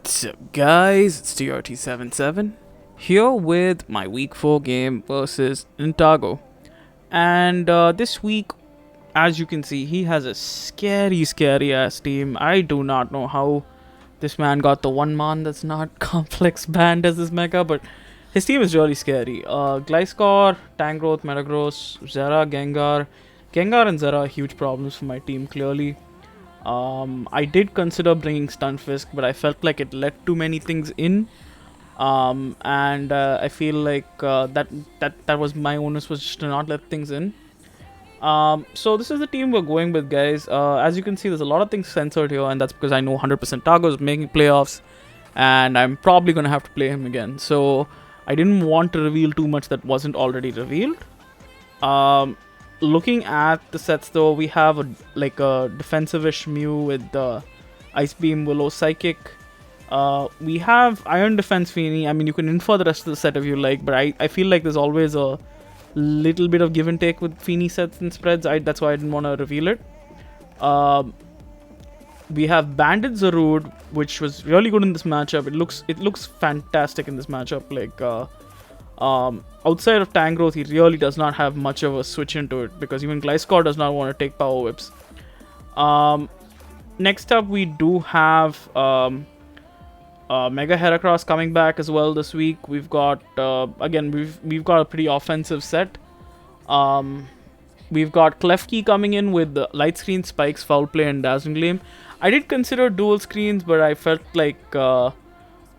What's up, guys? It's TRT77 here with my week 4 game versus Nintago. And this week, as you can see, he has a scary ass team. I do not know how this man got the one man that's not complex banned as his mega, but his team is really scary. Gliscor, Tangrowth, Metagross, Zera, Gengar. Gengar and Zera are huge problems for my team, clearly. I did consider bringing Stunfisk, but I felt like it let too many things in. And I feel like that was my onus, was just to not let things in. So this is the team we're going with, guys. As you can see, there's a lot of things censored here, and that's because I know 100% Tago is making playoffs, and I'm probably going to have to play him again. So I didn't want to reveal too much that wasn't already revealed. Looking at the sets, though, we have a defensive-ish Mew with the Ice Beam, Willow, Psychic. We have Iron Defense Feeny. I mean, you can infer the rest of the set if you like, but I feel like there's always a little bit of give and take with Feeny sets and spreads. That's why I didn't want to reveal it. We have Bandit Zarude, which was really good in this matchup. It looks fantastic in this matchup. Outside of Tangrowth, he really does not have much of a switch into it, because even Gliscor does not want to take Power Whips. Next up, we do have Mega Heracross coming back as well this week. We've got again we've got a pretty offensive set. We've got Klefki coming in with the Light Screen, Spikes, Foul Play, and Dazzling Gleam. I did consider dual screens, but I felt like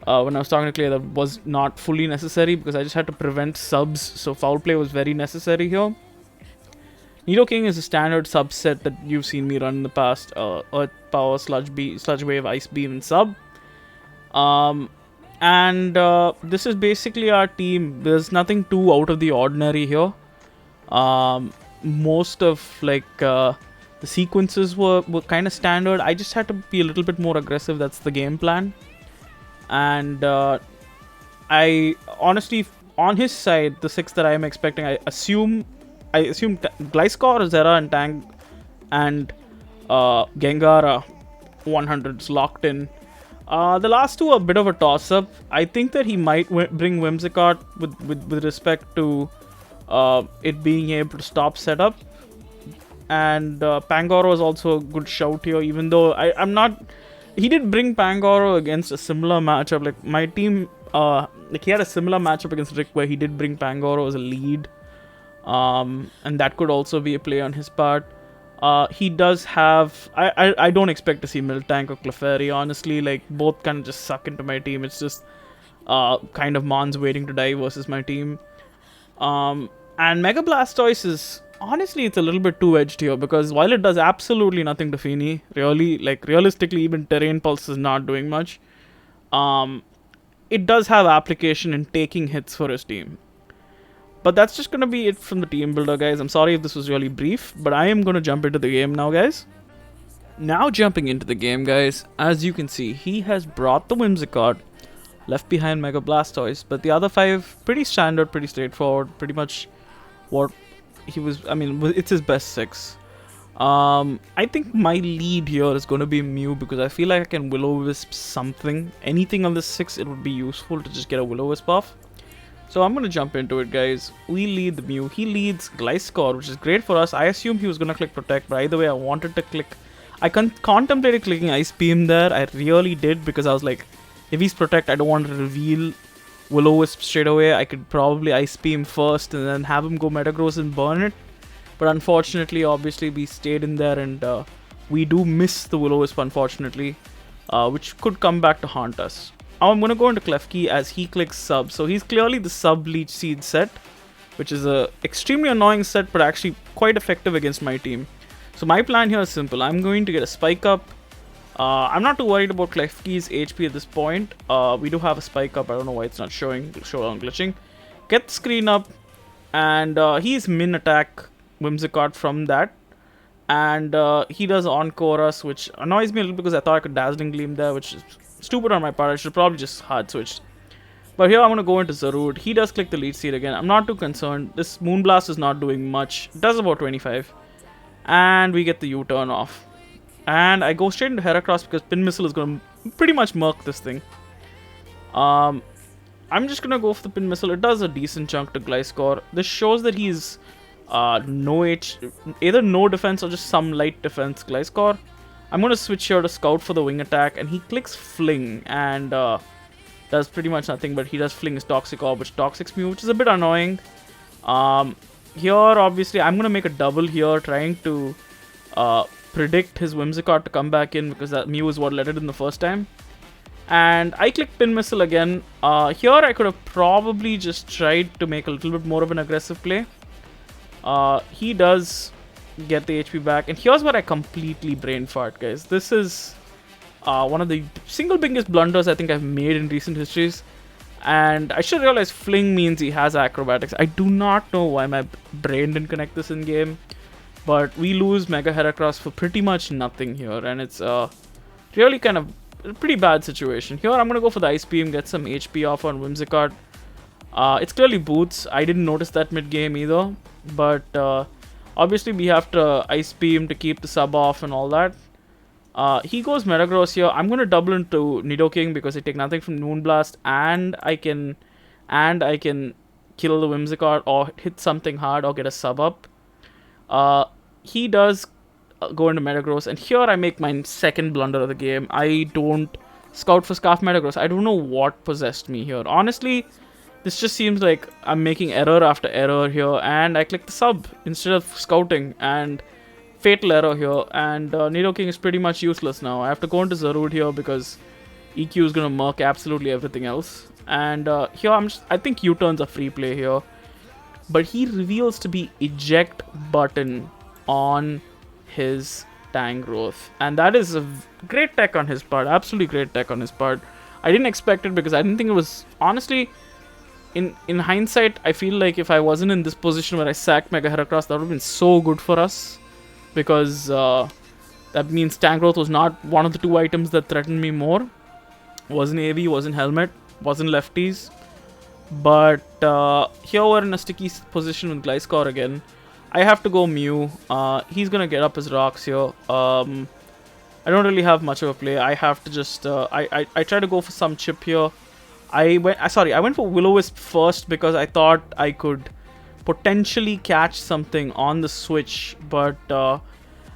when I was talking to Clay, that was not fully necessary, because I just had to prevent subs, so Foul Play was very necessary here. Nidoking is a standard subset that you've seen me run in the past. Earth Power, Sludge Wave, Ice Beam, and Sub. This is basically our team. There's nothing too out of the ordinary here. Most of the sequences were kind of standard. I just had to be a little bit more aggressive. That's the game plan. And I honestly, on his side, the 6 that I am expecting, I assume Gliscor, Zera, and Tang and Gengar are 100s locked in. The last two are a bit of a toss-up. I think that he might bring Whimsicott with respect to it being able to stop setup. And Pangoro is also a good shout here, even though I'm not... He did bring Pangoro against a similar matchup. Like, my team, he had a similar matchup against Rick where he did bring Pangoro as a lead. And that could also be a play on his part. He does have... I don't expect to see Miltank or Clefairy, honestly. Like, both kind of just suck into my team. It's just kind of Mons waiting to die versus my team. And Mega Blastoise is... Honestly, it's a little bit too edged here, because while it does absolutely nothing to Feeny, realistically, even Terrain Pulse is not doing much. It does have application in taking hits for his team. But that's just going to be it from the team builder, guys. I'm sorry if this was really brief, but I am going to jump into the game now, guys. Now jumping into the game, guys, as you can see, he has brought the Whimsicott, left behind Mega Blastoise, but the other 5, pretty standard, pretty straightforward, pretty much what he was... I mean, it's his best 6. I think my lead here is going to be Mew, because I feel like I can Will-O-Wisp something. Anything on this 6, it would be useful to just get a Will-O-Wisp off. So I'm going to jump into it, guys. We lead the Mew. He leads Gliscor, which is great for us. I assumed he was going to click Protect, but either way, I wanted to click... I contemplated clicking Ice Beam there. I really did, because I was like, if he's Protect, I don't want to reveal Will-O-Wisp straight away. I could probably Ice Beam first and then have him go Metagross and burn it. But unfortunately, obviously, we stayed in there, and we do miss the Will-O-Wisp, unfortunately, which could come back to haunt us. Now I'm going to go into Klefki as he clicks Sub. So he's clearly the Sub Leech Seed set, which is a extremely annoying set, but actually quite effective against my team. So my plan here is simple. I'm going to get a Spike Up. I'm not too worried about Klefki's HP at this point. We do have a Spike Up. I don't know why it's not showing on glitching. Get the screen up, and he's min attack Whimsicott from that. And he does Encore us, which annoys me a little because I thought I could Dazzling Gleam there, which is stupid on my part. I should probably just hard switch. But here I'm going to go into Zarude. He does click the Leech Seed again. I'm not too concerned. This Moonblast is not doing much. It does about 25. And we get the U-turn off. And I go straight into Heracross because Pin Missile is going to pretty much murk this thing. I'm just gonna go for the pin missile. It does a decent chunk to Gliscor. This shows that he's either no defense or just some light defense Gliscor. I'm gonna switch here to Scout for the wing attack, and he clicks Fling and does pretty much nothing, but he does fling his Toxic Orb, which Toxics me, which is a bit annoying. Here, obviously, I'm gonna make a double here, trying to predict his Whimsicott to come back in, because that Mew is what let it in the first time. And I click Pin Missile again. Here, I could have probably just tried to make a little bit more of an aggressive play. He does get the HP back, and here's where I completely brain fart, guys. This is one of the single biggest blunders I think I've made in recent histories. And I should realize Fling means he has Acrobatics. I do not know why my brain didn't connect this in game, but we lose Mega Heracross for pretty much nothing here, and it's really kind of a pretty bad situation. Here I'm gonna go for the Ice Beam, get some HP off on Whimsicott. It's clearly Boots. I didn't notice that mid-game either, but obviously we have to Ice Beam to keep the sub off and all that. He goes Metagross here. I'm going to double into Nidoking because I take nothing from Moonblast, and I can kill the Whimsicott or hit something hard or get a sub up. He does go into Metagross, and here I make my second blunder of the game. I don't Scout for Scarf Metagross. I don't know what possessed me here. Honestly, this just seems like I'm making error after error here, and I click the sub instead of scouting, and fatal error here, and Nidoking is pretty much useless now. I have to go into Zarude here because EQ is going to murk absolutely everything else. And here I think U-turn's a free play here. But he reveals to be eject button on his Tangrowth. And that is a great tech on his part. Absolutely great tech on his part. I didn't expect it because I didn't think it was... Honestly, in hindsight, I feel like if I wasn't in this position where I sacked Mega Heracross, that would have been so good for us. Because that means Tangrowth was not one of the two items that threatened me more. Wasn't AV, wasn't Helmet, wasn't Lefties. But here we're in a sticky position with Gliscor again. I have to go Mew. He's going to get up his rocks here. I don't really have much of a play. I have to just... I try to go for some chip here. I went for Will-O-Wisp first because I thought I could potentially catch something on the switch, but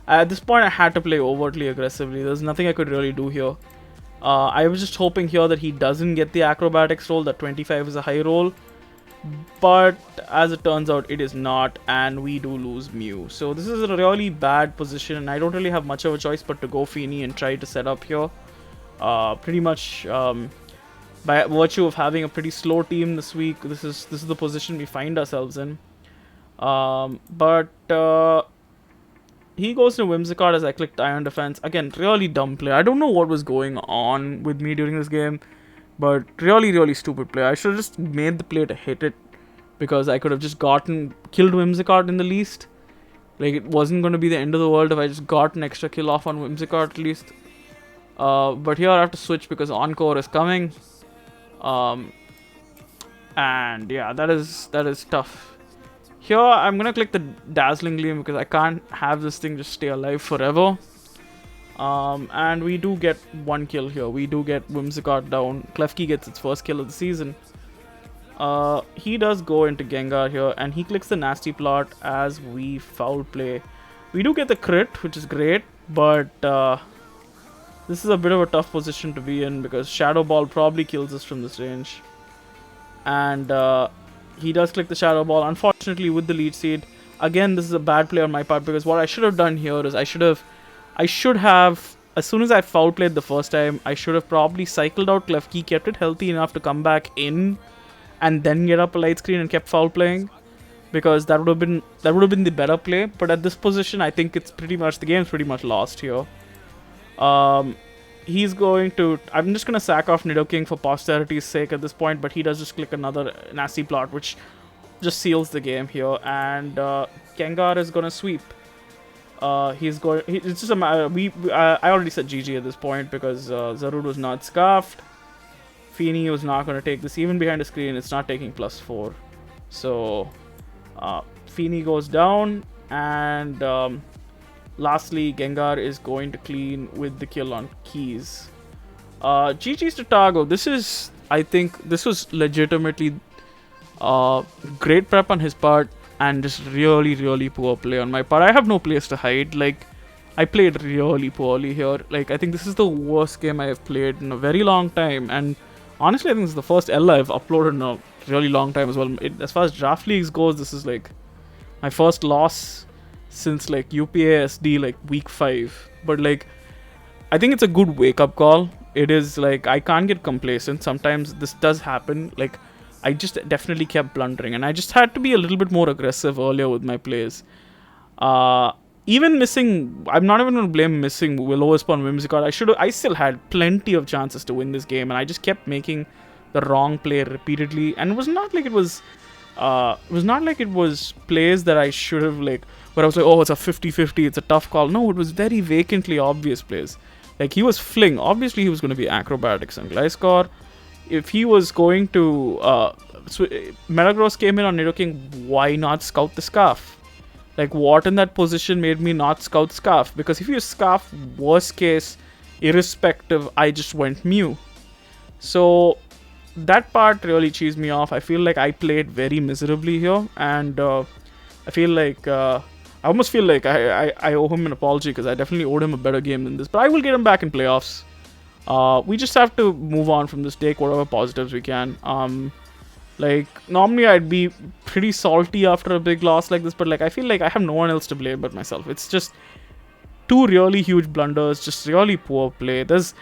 at this point I had to play overtly aggressively. There's nothing I could really do here. I was just hoping here that he doesn't get the Acrobatics roll, that 25 is a high roll, but as it turns out it is not, and we do lose Mew. So this is a really bad position, and I don't really have much of a choice but to go Feeny and try to set up here. Pretty much by virtue of having a pretty slow team this week, this is the position we find ourselves in. But he goes to Whimsicott as I clicked Iron Defense. Again, really dumb play. I don't know what was going on with me during this game, but really stupid play. I should have just made the play to hit it, because I could have just killed Whimsicott in the least. Like, it wasn't going to be the end of the world if I just got an extra kill off on Whimsicott at least. But here I have to switch because Encore is coming. And yeah, that is tough. Here I'm gonna click the Dazzling Gleam because I can't have this thing just stay alive forever. And we do get one kill here. We do get Whimsicott down. Klefki gets its first kill of the season. He does go into Gengar here, and he clicks the Nasty Plot as we foul play. We do get the crit, which is great, but this is a bit of a tough position to be in because Shadow Ball probably kills us from this range. And he does click the Shadow Ball, unfortunately with the Leech Seed. Again, this is a bad play on my part because what I should have done here is I should have, as soon as I foul played the first time, I should have probably cycled out Klefki, kept it healthy enough to come back in, and then get up a light screen and kept foul playing, because that would have been the better play. But at this position, I think it's pretty much, the game's pretty much lost here. He's going to... I'm just going to sack off Nidoking for posterity's sake at this point, but he does just click another Nasty Plot, which just seals the game here. And Gengar is going to sweep. It's just a matter... I already said GG at this point because Zarude was not scarfed. Feeny was not going to take this. Even behind the screen, it's not taking +4. So, Feeny goes down, and... lastly, Gengar is going to clean with the kill on Keys. GG's to Targo. I think this was legitimately great prep on his part and just really, really poor play on my part. I have no place to hide. Like, I played really poorly here. Like, I think this is the worst game I have played in a very long time. And honestly, I think this is the first L I've uploaded in a really long time as well. As far as draft leagues goes, this is like my first loss since like UPASD like week 5. But like, I think it's a good wake up call. It is like, I can't get complacent. Sometimes this does happen. Like, I just definitely kept blundering, and I just had to be a little bit more aggressive earlier with my plays. Even missing, I'm not even going to blame missing Will-O-Wisp on Whimsicott. I still had plenty of chances to win this game, and I just kept making the wrong play repeatedly. And it was not like it was plays that I should have, like, where I was like, oh, it's a 50-50, it's a tough call. No, it was very vacantly obvious plays. Like, he was fling. Obviously, he was going to be acrobatics and Gliscor. If he was going to Metagross came in on Nidoking, why not scout the Scarf? Like, what in that position made me not scout Scarf? Because if you Scarf, worst case, irrespective, I just went Mew. So that part really cheesed me off. I feel like I played very miserably here, and I feel like I almost feel like I owe him an apology, because I definitely owed him a better game than this. But I will get him back in playoffs. We just have to move on from this, take whatever positives we can. Like, normally I'd be pretty salty after a big loss like this, but like, I feel like I have no one else to blame but myself. It's just 2 really huge blunders, just really poor play. There's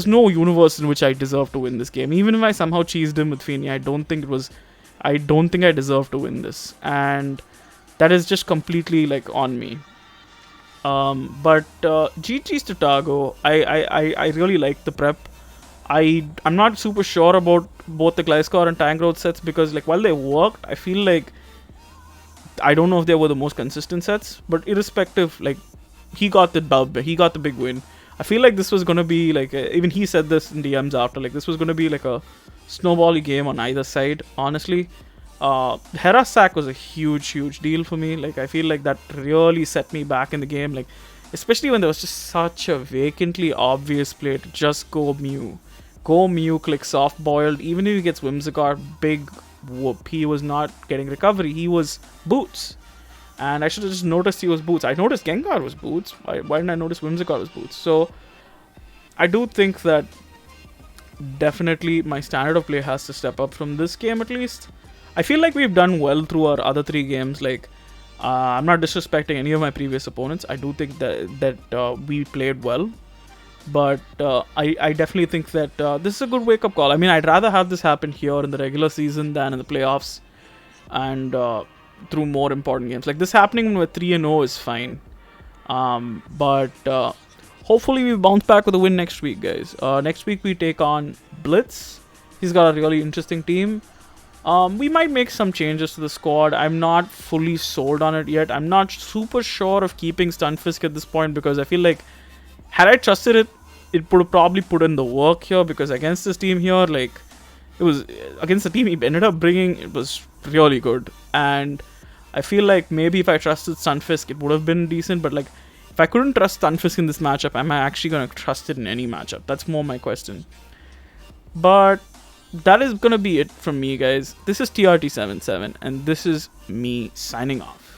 no universe in which I deserve to win this game. Even if I somehow cheesed him with Feeney, I don't think I deserve to win this. And that is just completely like on me. But GG's to Targo. I really like the prep. I'm not super sure about both the Gliscor and Tangrowth sets, because like, while they worked, I feel like I don't know if they were the most consistent sets. But irrespective, like, he got the big win. I feel like this was gonna be like even he said this in DMs after, like, this was gonna be like a snowbally game on either side. Honestly, Hera sack was a huge deal for me. Like, I feel like that really set me back in the game. Like, especially when there was just such a vacantly obvious play to just go Mew. Click soft boiled. Even if he gets Whimsicott, big whoop. He was not getting recovery. He was Boots. And I should have just noticed he was Boots. I noticed Gengar was Boots. Why didn't I notice Whimsicott was Boots? So I do think that definitely my standard of play has to step up from this game at least. I feel like we've done well through our other 3 games. Like, I'm not disrespecting any of my previous opponents. I do think that we played well. But I definitely think that this is a good wake-up call. I mean, I'd rather have this happen here in the regular season than in the playoffs and through more important games. Like, this happening when we're 3-0 is fine. But hopefully we bounce back with a win next week, guys. Next week we take on Blitz. He's got a really interesting team. We might make some changes to the squad. I'm not fully sold on it yet. I'm not super sure of keeping Stunfisk at this point, because I feel like had I trusted it, it would have probably put in the work here, because against this team here, like, it was against the team he ended up bringing, it was really good. And I feel like maybe if I trusted Stunfisk, it would have been decent. But like, if I couldn't trust Stunfisk in this matchup, am I actually going to trust it in any matchup? That's more my question. But that is going to be it from me, guys. This is TRT77, and this is me signing off.